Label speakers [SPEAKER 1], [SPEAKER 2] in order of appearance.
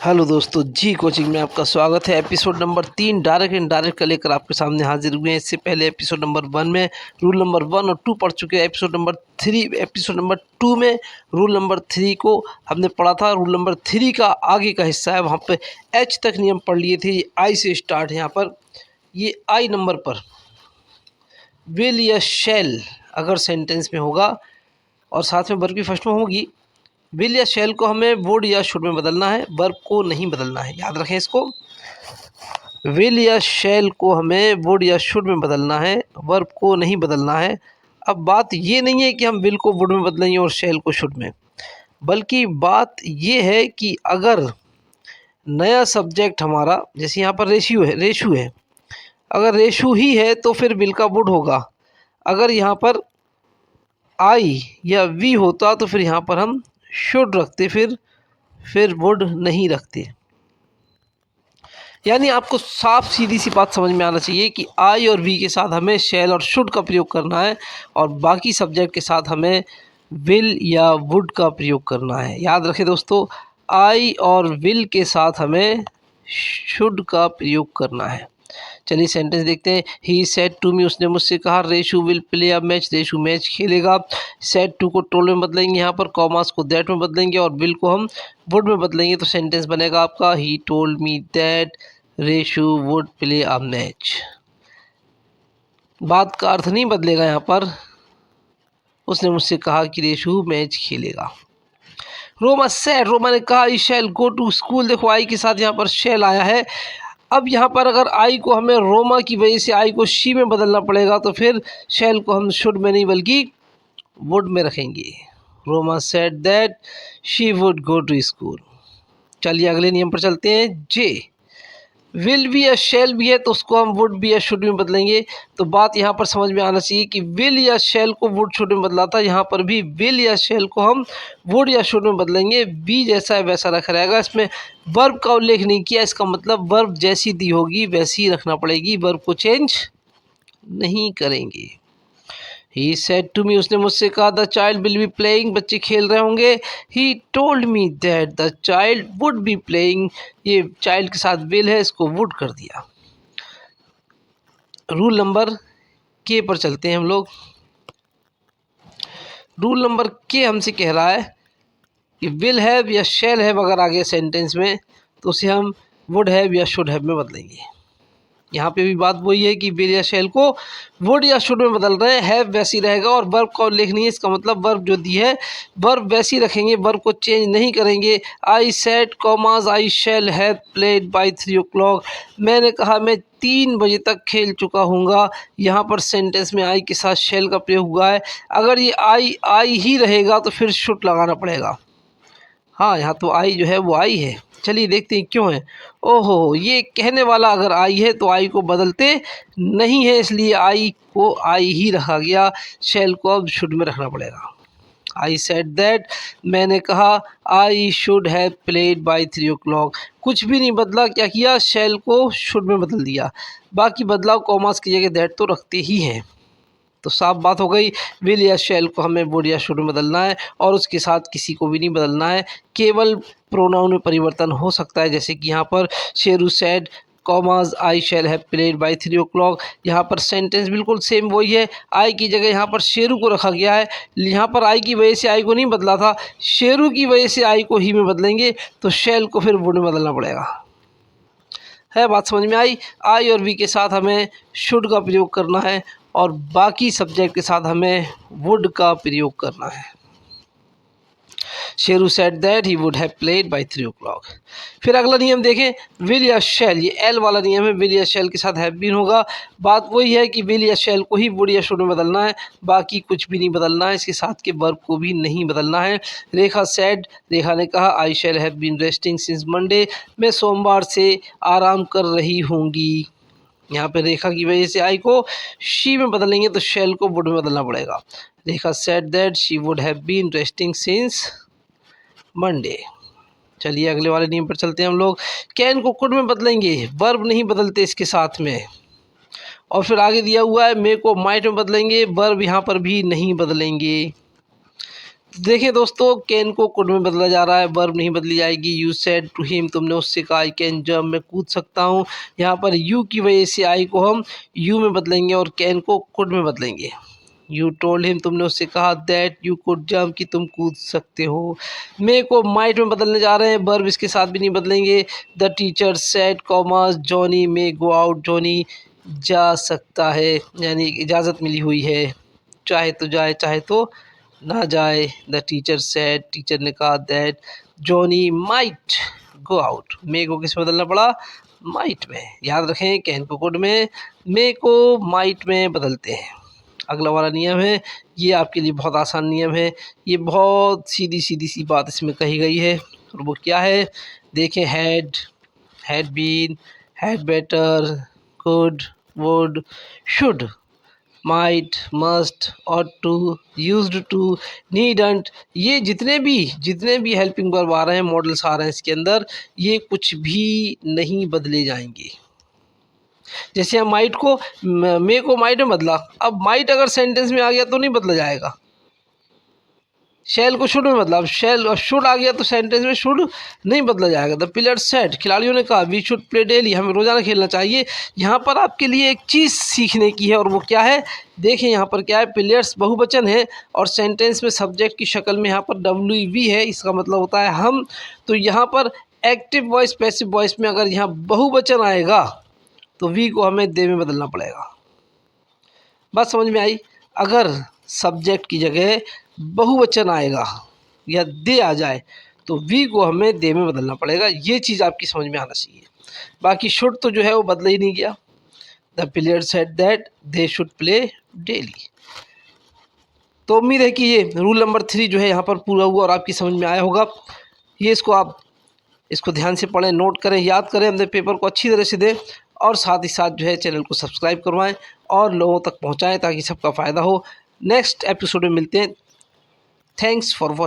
[SPEAKER 1] Hello दोस्तों, जी coaching में आपका स्वागत है। एपिसोड नंबर 3 डायरेक्ट इनडायरेक्ट का लेकर आपके सामने हाजिर हुए हैं। इससे पहले एपिसोड नंबर 1 में रूल नंबर 1 और 2 पढ़ चुके हैं। एपिसोड नंबर 2 में रूल नंबर 3 को हमने पढ़ा था। रूल नंबर 3 का आगे का हिस्सा है, वहाँ पे एच तक नियम पढ़ लिए थे। ये आई से स्टार्ट है। यहाँ पर ये आई नंबर पर विल या शैल अगर सेंटेंस में होगा और साथ में वर्ब की फर्स्ट में होगी, विल या शैल को हमें वुड या शुड में बदलना है, वर्ब को नहीं बदलना है। याद रखें इसको, विल या शैल को हमें वुड या शुड में बदलना है, वर्ब को नहीं बदलना है। अब बात ये नहीं है कि हम विल को वुड में बदलेंगे और शैल को शुड में, बल्कि बात ये है कि अगर नया सब्जेक्ट हमारा, जैसे यहाँ पर रेशू है, अगर रेशू ही है तो फिर विल का वुड होगा। अगर यहाँ पर आई या वी होता तो फिर यहाँ पर हम शुड रखते, फिर वुड नहीं रखते। यानी आपको साफ सीधी सी बात समझ में आना चाहिए कि आई और वी के साथ हमें शैल और शुड का प्रयोग करना है और बाकी सब्जेक्ट के साथ हमें विल या वुड का प्रयोग करना है। याद रखें दोस्तों, आई और विल के साथ हमें शुड का प्रयोग करना है। चलिए सेंटेंस देखते हैं। ही सेड टू मी, उसने मुझसे कहा, Reshu will play a match, Reshu match खेलेगा। सेड टू को टोल्ड में बदलेंगे, यहाँ पर कॉमास को दैट में बदलेंगे और विल को हम वुड में बदलेंगे, तो सेंटेंस बनेगा आपका he told me that Reshu would play a match. बात का अर्थ नहीं बदलेगा। यहाँ पर उसने मुझसे कहा कि रेशू मैच खेलेगा। रोमा सेड, रोमा ने कहा, I shell go to school. देखो आई के साथ यहाँ पर शैल आया है। अब यहाँ पर अगर आई को हमें रोमा की वजह से आई को शी में बदलना पड़ेगा, तो फिर शैल को हम शुड में नहीं बल्कि वुड में रखेंगे। Roma said that she would go to school. चलिए अगले नियम पर चलते हैं। जे विल भी या शैल भी है तो उसको हम वुड भी या शुड में बदलेंगे। तो बात यहाँ पर समझ में आना चाहिए कि विल या शैल को वुड शुड में बदला था, यहाँ पर भी विल या शैल को हम वुड या शुड में बदलेंगे। बी जैसा है वैसा रखा रहेगा। इसमें वर्ब का उल्लेख नहीं किया, इसका मतलब वर्ब जैसी दी होगी वैसी ही रखना पड़ेगी, वर्ब को चेंज नहीं करेंगे। ही सेड टू मी, उसने मुझसे कहा, the child will be playing, बच्चे खेल रहे होंगे। ही told me that the child would be playing, ये चाइल्ड के साथ विल है, इसको वुड कर दिया। रूल नंबर के पर चलते हैं हम लोग। रूल नंबर के हमसे कह रहा है कि विल हैव या शैल हैव अगर आ गया सेंटेंस में तो उसे हम वुड हैव या शुड हैव में बदलेंगे। यहाँ पे भी बात वही है कि विल या शैल को वुड या शुड में बदल रहे हैं, हैव वैसी रहेगा और वर्ब का उल्लेख नहीं है। इसका मतलब वर्ब जो दी है वर्ब वैसी रखेंगे, वर्ब को चेंज नहीं करेंगे। I said commas I shall have played by 3 o'clock, मैंने कहा मैं 3 बजे तक खेल चुका हूँगा। यहाँ पर सेंटेंस में आई के साथ शैल का प्रयोग हुआ है। अगर ये आई ही रहेगा तो फिर शुड लगाना पड़ेगा। हाँ, यहाँ तो आई जो है वो आई है। चलिए देखते हैं क्यों है। ओहो, ये कहने वाला अगर आई है तो आई को बदलते नहीं है, इसलिए आई को आई ही रखा गया। शैल को अब शुड में रखना पड़ेगा। आई सेड दैट, मैंने कहा, I should have played by 3 o'clock। कुछ भी नहीं बदला, क्या किया, शैल को शुड में बदल दिया। बाकी बदलाव कॉमास की जगह दैट तो रखते ही हैं। तो साफ बात हो गई, विल या शैल को हमें वुड या शुड में बदलना है और उसके साथ किसी को भी नहीं बदलना है। केवल प्रोनाउन में परिवर्तन हो सकता है, जैसे कि यहाँ पर Sheru said commas I shall have played by 3 o'clock। यहाँ पर सेंटेंस बिल्कुल सेम वही है, आई की जगह यहाँ पर शेरू को रखा गया है। यहाँ पर आई की वजह से आई को नहीं बदला था, शेरू की वजह से आई को ही में बदलेंगे, तो शैल को फिर वुड में बदलना पड़ेगा। है बात समझ में आई। आई और वी के साथ हमें शुड का प्रयोग करना है और बाकी सब्जेक्ट के साथ हमें वुड का प्रयोग करना है। Sheru said that he would have played by 3 o'clock। फिर अगला नियम देखें, विल या शैल, ये एल वाला नियम है। विल या शैल के साथ हैव बीन होगा। बात वही है कि विल या शैल को ही वुड या शुड में बदलना है, बाकी कुछ भी नहीं बदलना है। इसके साथ के वर्ब को भी नहीं बदलना है। रेखा सेड, रेखा ने कहा, I shall have been resting since Monday, मैं सोमवार से आराम कर रही होंगी। यहाँ पे रेखा की वजह से आई को शी में बदलेंगे तो शैल को वुड में बदलना पड़ेगा। Rekha said that she would have been resting since Monday. चलिए अगले वाले नियम पर चलते हैं हम लोग। कैन को कुड में बदलेंगे, वर्ब नहीं बदलते इसके साथ में। और फिर आगे दिया हुआ है मे को माइट में बदलेंगे, वर्ब यहाँ पर भी नहीं बदलेंगे। देखिए दोस्तों, कैन को कुड में बदला जा रहा है, वर्ब नहीं बदली जाएगी। यू सेड टू हिम, तुमने उससे कहा आई कैन जंप, मैं कूद सकता हूँ। यहाँ पर यू की वजह से आई को हम यू में बदलेंगे और कैन को कुड में बदलेंगे। यू टोल्ड हिम, तुमने उससे कहा दैट यू कुड जंप, कि तुम कूद सकते हो। मे को माइट में बदलने जा रहे हैं, वर्ब इसके साथ भी नहीं बदलेंगे। The teacher said commerce Johnny may go out, Johnny जा सकता है, यानी इजाज़त मिली हुई है, चाहे तो जाए चाहे तो ना जाए। द टीचर सेड, टीचर ने कहा that Johnny might go out, may को किस में बदलना पड़ा, माइट में। याद रखें, कैन को कुड में, मे को माइट में बदलते हैं। अगला वाला नियम है, ये आपके लिए बहुत आसान नियम है, ये बहुत सीधी सीधी सी बात इसमें कही गई है, और वो क्या है, देखें, had, had been, had better, could, would, should, might, must, ought to, used to, needn't, ये जितने भी हेल्पिंग वर्ब आ रहे हैं, मॉडल्स आ रहे हैं इसके अंदर, ये कुछ भी नहीं बदले जाएंगे। जैसे हम माइट को, मे को माइट में बदला, अब माइट अगर सेंटेंस में आ गया तो नहीं बदला जाएगा। शैल को शुड में बदला, अब शैल और शुड आ गया तो सेंटेंस में शुड नहीं बदला जाएगा। द प्लेयर सेड, खिलाड़ियों ने कहा वी शुड प्ले डेली, हमें रोज़ाना खेलना चाहिए। यहाँ पर आपके लिए एक चीज़ सीखने की है, और वो क्या है, देखें यहाँ पर क्या है, प्लेयर्स बहुवचन है और सेंटेंस में सब्जेक्ट की शक्ल में यहाँ पर WV है, इसका मतलब होता है हम। तो यहाँ पर एक्टिव वॉइस पैसिव वॉइस में अगर यहाँ बहुवचन आएगा तो वी को हमें दे में बदलना पड़ेगा। बात समझ में आई? अगर सब्जेक्ट की जगह बहुवचन आएगा या दे आ जाए तो वी को हमें दे में बदलना पड़ेगा। ये चीज़ आपकी समझ में आना चाहिए। बाकी शुड तो जो है वो बदला ही नहीं गया। The player said that they should play daily. तो उम्मीद है कि ये रूल नंबर 3 जो है यहाँ पर पूरा हुआ और आपकी समझ में आया होगा। ये इसको ध्यान से पढ़ें, नोट करें, याद करें, अपने पेपर को अच्छी तरह से दें और साथ ही साथ जो है चैनल को सब्सक्राइब करवाएं और लोगों तक पहुंचाएं ताकि सबका फ़ायदा हो। नेक्स्ट एपिसोड में मिलते हैं। Thanks for watching.